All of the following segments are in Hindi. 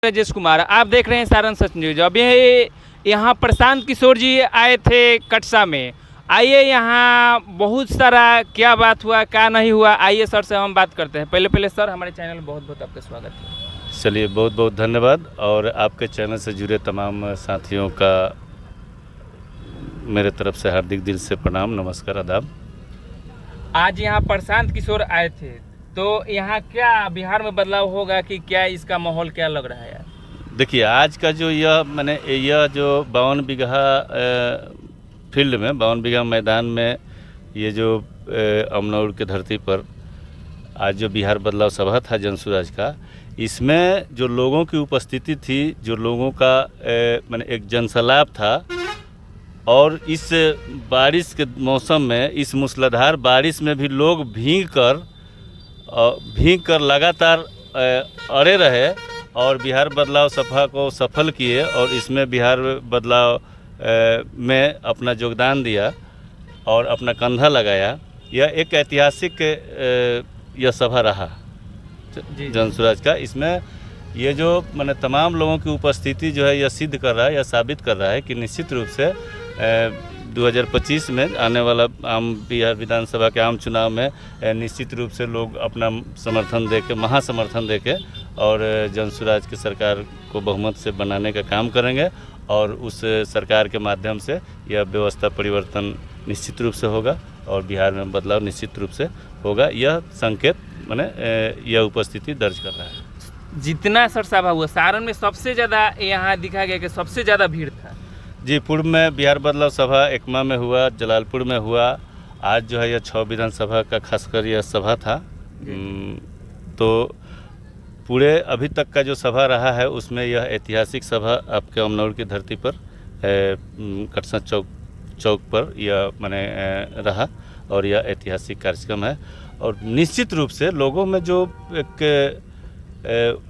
राजेश कुमार, आप देख रहे हैं सारण सच न्यूज। अभी यहाँ प्रशांत किशोर जी आए थे कटसा में। आइए यहाँ बहुत सारा क्या बात हुआ क्या नहीं हुआ, आइए सर से हम बात करते हैं। पहले सर हमारे चैनल में बहुत बहुत आपका स्वागत है। चलिए, बहुत बहुत धन्यवाद और आपके चैनल से जुड़े तमाम साथियों का मेरे तरफ से हार्दिक दिल से प्रणाम, नमस्कार, आदाब। आज यहाँ प्रशांत किशोर आए थे, तो यहाँ क्या बिहार में बदलाव होगा कि क्या, इसका माहौल क्या लग रहा है यार? देखिए, आज का जो यह जो 52 बीघा फील्ड में 52 बीघा मैदान में ये जो अमनौर की धरती पर आज जो बिहार बदलाव सभा था जनसुराज का, इसमें जो लोगों की उपस्थिति थी, जो लोगों का एक जनसलाप था, और इस बारिश के मौसम में, इस मूसलाधार बारिश में भी लोग भीग कर लगातार अड़े रहे और बिहार बदलाव सभा को सफल किए और इसमें बिहार बदलाव में अपना योगदान दिया और अपना कंधा लगाया। यह एक ऐतिहासिक यह सभा रहा जनसुराज का। इसमें ये जो तमाम लोगों की उपस्थिति जो है, यह सिद्ध कर रहा है, यह साबित कर रहा है कि निश्चित रूप से 2025 में आने वाला आम बिहार विधानसभा के आम चुनाव में निश्चित रूप से लोग अपना समर्थन देके, महासमर्थन देके और जनसुराज की सरकार को बहुमत से बनाने का काम करेंगे और उस सरकार के माध्यम से यह व्यवस्था परिवर्तन निश्चित रूप से होगा और बिहार में बदलाव निश्चित रूप से होगा। यह संकेत यह उपस्थिति दर्ज कर रहा है। जितना सर सभा हुआ, सारण में सबसे ज़्यादा यहाँ दिखा गया कि सबसे ज़्यादा भीड़ था। जी, पूर्व में बिहार बदलाव सभा एकमा में हुआ, जलालपुर में हुआ। आज जो है यह 6 विधानसभा का खासकर यह सभा था। तो पूरे अभी तक का जो सभा रहा है उसमें यह ऐतिहासिक सभा आपके अमनौर की धरती पर कटसा चौक पर यह रहा और यह ऐतिहासिक कार्यक्रम है। और निश्चित रूप से लोगों में जो एक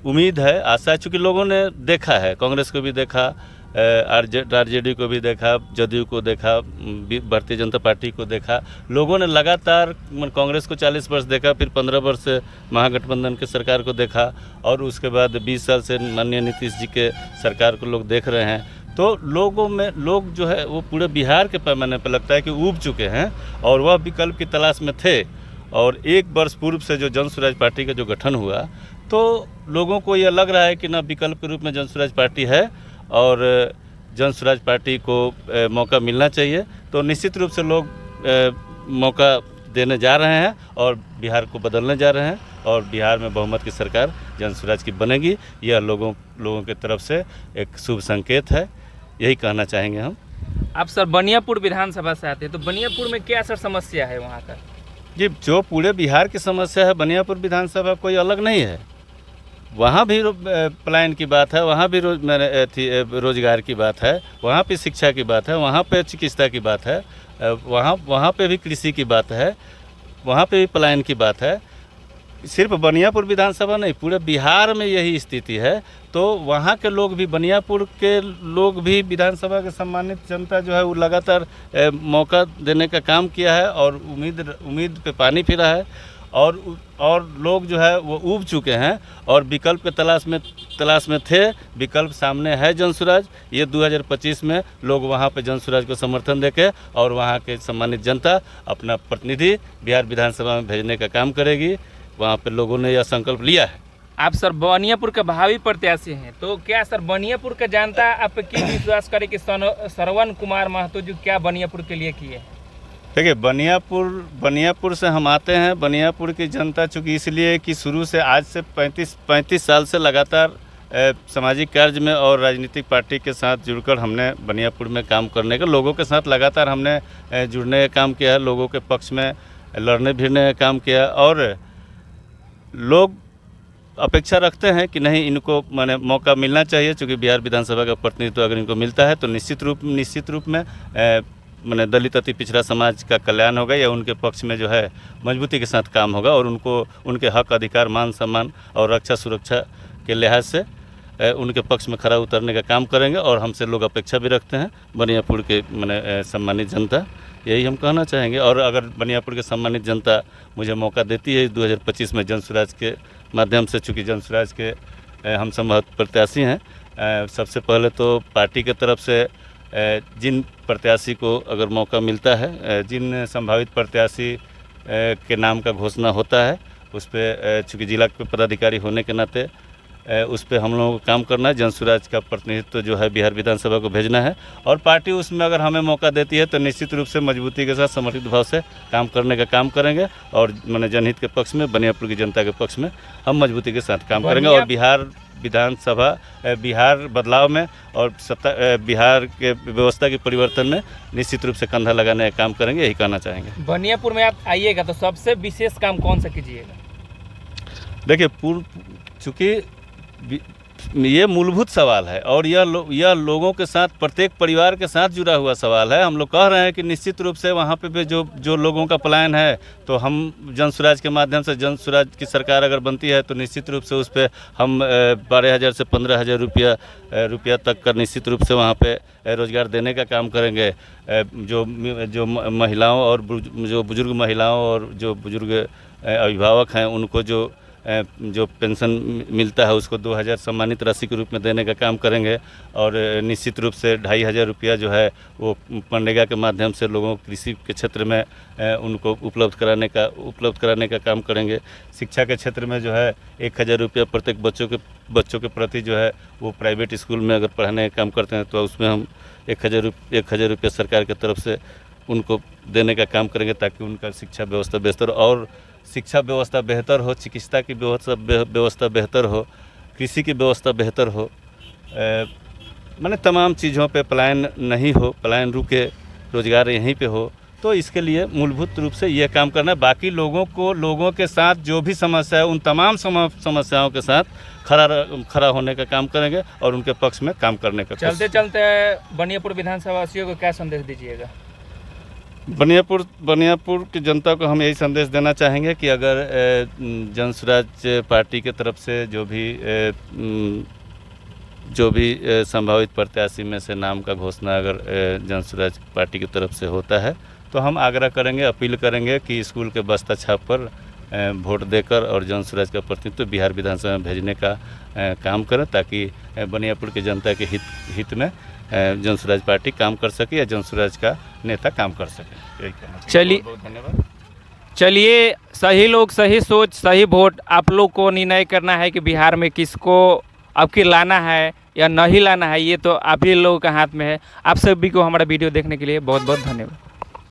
उम्मीद है, आशा है, चूँकि लोगों ने देखा है, कांग्रेस को भी देखा, आरजेडी को भी देखा, जदयू को देखा, भारतीय जनता पार्टी को देखा। लोगों ने लगातार कांग्रेस को 40 वर्ष देखा, फिर 15 वर्ष महागठबंधन के सरकार को देखा और उसके बाद 20 साल से माननीय नीतीश जी के सरकार को लोग देख रहे हैं। तो लोगों में लोग जो है वो पूरे बिहार के पैमाने पर लगता है कि ऊब चुके हैं और वह विकल्प की तलाश में थे। और 1 वर्ष पूर्व से जो जनसुराज पार्टी का जो गठन हुआ, तो लोगों को यह लग रहा है कि ना विकल्प के रूप में जनसुराज पार्टी है और जनसुराज पार्टी को मौका मिलना चाहिए। तो निश्चित रूप से लोग मौका देने जा रहे हैं और बिहार को बदलने जा रहे हैं और बिहार में बहुमत की सरकार जनसुराज की बनेगी। यह लोगों की तरफ से एक शुभ संकेत है, यही कहना चाहेंगे हम। आप सर बनियापुर विधानसभा से आते हैं, तो बनियापुर में क्या सर समस्या है वहाँ का? जी, जो पूरे बिहार की समस्या है, बनियापुर विधानसभा कोई अलग नहीं है। वहाँ भी पलायन की बात है, वहाँ भी रोजगार की बात है, वहाँ पे शिक्षा की बात है, वहाँ पे चिकित्सा की बात है, वहाँ पे भी कृषि की बात है, वहाँ पे भी पलायन की बात है। सिर्फ बनियापुर विधानसभा नहीं, पूरे बिहार में यही स्थिति है। तो वहाँ के लोग भी, बनियापुर के लोग भी विधानसभा के सम्मानित जनता जो है वो लगातार मौका देने का काम किया है और उम्मीद पे पानी फिरा है और लोग जो है वो ऊब चुके हैं और विकल्प के तलाश में थे। विकल्प सामने है जनसुराज। ये 2025 में लोग वहाँ पे जनसुराज को समर्थन देके और वहाँ के सम्मानित जनता अपना प्रतिनिधि बिहार विधानसभा में भेजने का काम करेगी। वहाँ पे लोगों ने यह संकल्प लिया है। आप सर बनियापुर के भावी प्रत्याशी हैं, तो क्या सर बनियापुर का जनता आप की विश्वास करे कि श्रवण कुमार महतो जो क्या बनियापुर के लिए किए हैं? देखिए, बनियापुर से हम आते हैं। बनियापुर की जनता चूँकि इसलिए कि शुरू से आज से 35 साल से लगातार सामाजिक कार्य में और राजनीतिक पार्टी के साथ जुड़कर हमने बनियापुर में काम करने का, लोगों के साथ लगातार हमने जुड़ने का काम किया है, लोगों के पक्ष में लड़ने भिड़ने का काम किया और लोग अपेक्षा रखते हैं कि नहीं, इनको मौका मिलना चाहिए। चूँकि बिहार विधानसभा का प्रतिनिधित्व अगर इनको मिलता है तो निश्चित रूप में दलित अति पिछड़ा समाज का कल्याण होगा या उनके पक्ष में जो है मजबूती के साथ काम होगा और उनके हक, अधिकार, मान सम्मान और रक्षा सुरक्षा के लिहाज से उनके पक्ष में खरा उतरने का काम करेंगे। और हमसे लोग अपेक्षा भी रखते हैं, बनियापुर के सम्मानित जनता, यही हम कहना चाहेंगे। और अगर बनियापुर के सम्मानित जनता मुझे मौका देती है 2025 में जनसुराज के माध्यम से, चूँकि जनसुराज के हम संभावित प्रत्याशी हैं। सबसे पहले तो पार्टी के तरफ से जिन प्रत्याशी को अगर मौका मिलता है, जिन संभावित प्रत्याशी के नाम का घोषणा होता है, उस पर चूँकि जिला के पदाधिकारी होने के नाते उस पर हम लोगों को काम करना है। जनसुराज का प्रतिनिधित्व जो है बिहार विधानसभा को भेजना है और पार्टी उसमें अगर हमें मौका देती है तो निश्चित रूप से मजबूती के साथ समर्पित भाव से काम करने का काम करेंगे और मैंने जनहित के पक्ष में, बनियापुर की जनता के पक्ष में हम मजबूती के साथ काम करेंगे और बिहार विधानसभा, बिहार बदलाव में और बिहार के व्यवस्था के परिवर्तन में निश्चित रूप से कंधा लगाने का काम करेंगे, यही कहना चाहेंगे। बनियापुर में आप आइएगा तो सबसे विशेष काम कौन सा कीजिएगा? देखिए, चूँकि ये मूलभूत सवाल है और यह लोगों के साथ, प्रत्येक परिवार के साथ जुड़ा हुआ सवाल है। हम लोग कह रहे हैं कि निश्चित रूप से वहाँ पे भी जो लोगों का पलायन है, तो हम जनसुराज के माध्यम से, जनसुराज की सरकार अगर बनती है तो निश्चित रूप से उस पर हम 12,000 से 15,000 रुपया तक का निश्चित रूप से वहाँ पे रोज़गार देने का काम करेंगे। जो महिलाओं और जो बुजुर्ग महिलाओं और जो बुजुर्ग अभिभावक हैं, उनको जो पेंशन मिलता है उसको 2,000 सम्मानित राशि के रूप में देने का काम करेंगे और निश्चित रूप से 2,500 रुपया जो है वो मनरेगा के माध्यम से लोगों को कृषि के क्षेत्र में उनको उपलब्ध कराने का काम करेंगे। शिक्षा के क्षेत्र में जो है 1,000 रुपया प्रत्येक बच्चों के प्रति जो है वो प्राइवेट स्कूल में अगर पढ़ाने का काम करते हैं तो उसमें हम 1,000 रुपया सरकार की तरफ से उनको देने का काम करेंगे ताकि उनका शिक्षा व्यवस्था बेहतर हो, चिकित्सा की व्यवस्था बेहतर हो, कृषि की व्यवस्था बेहतर हो, माने तमाम चीज़ों पे पलायन नहीं हो, पलायन रुके, रोज़गार यहीं पे हो। तो इसके लिए मूलभूत रूप से ये काम करना है। बाकी लोगों के साथ जो भी समस्या है, उन तमाम समस्याओं के साथ खड़ा होने का काम करेंगे और उनके पक्ष में काम करने का। चलते बनियापुर विधानसभा वासियों को क्या संदेश दीजिएगा? बनियापुर की जनता को हम यही संदेश देना चाहेंगे कि अगर जनसुराज पार्टी की तरफ से जो भी संभावित प्रत्याशी में से नाम का घोषणा अगर जनसुराज पार्टी की तरफ से होता है तो हम आग्रह करेंगे, अपील करेंगे कि स्कूल के बस्ता छाप पर वोट देकर और जनसुराज का प्रतिनिधित्व बिहार विधानसभा में भेजने का काम करें ताकि बनियापुर की जनता के हित में जनसुराज पार्टी काम कर सके या जनसुराज का नेता काम कर सके। यही कहना चाहिए। बहुत धन्यवाद। चलिए, सही लोग, सही सोच, सही वोट, आप लोग को निर्णय करना है कि बिहार में किसको आपकी लाना है या नहीं लाना है, ये तो आप ही लोगों के हाथ में है। आप सभी को हमारा वीडियो देखने के लिए बहुत बहुत धन्यवाद।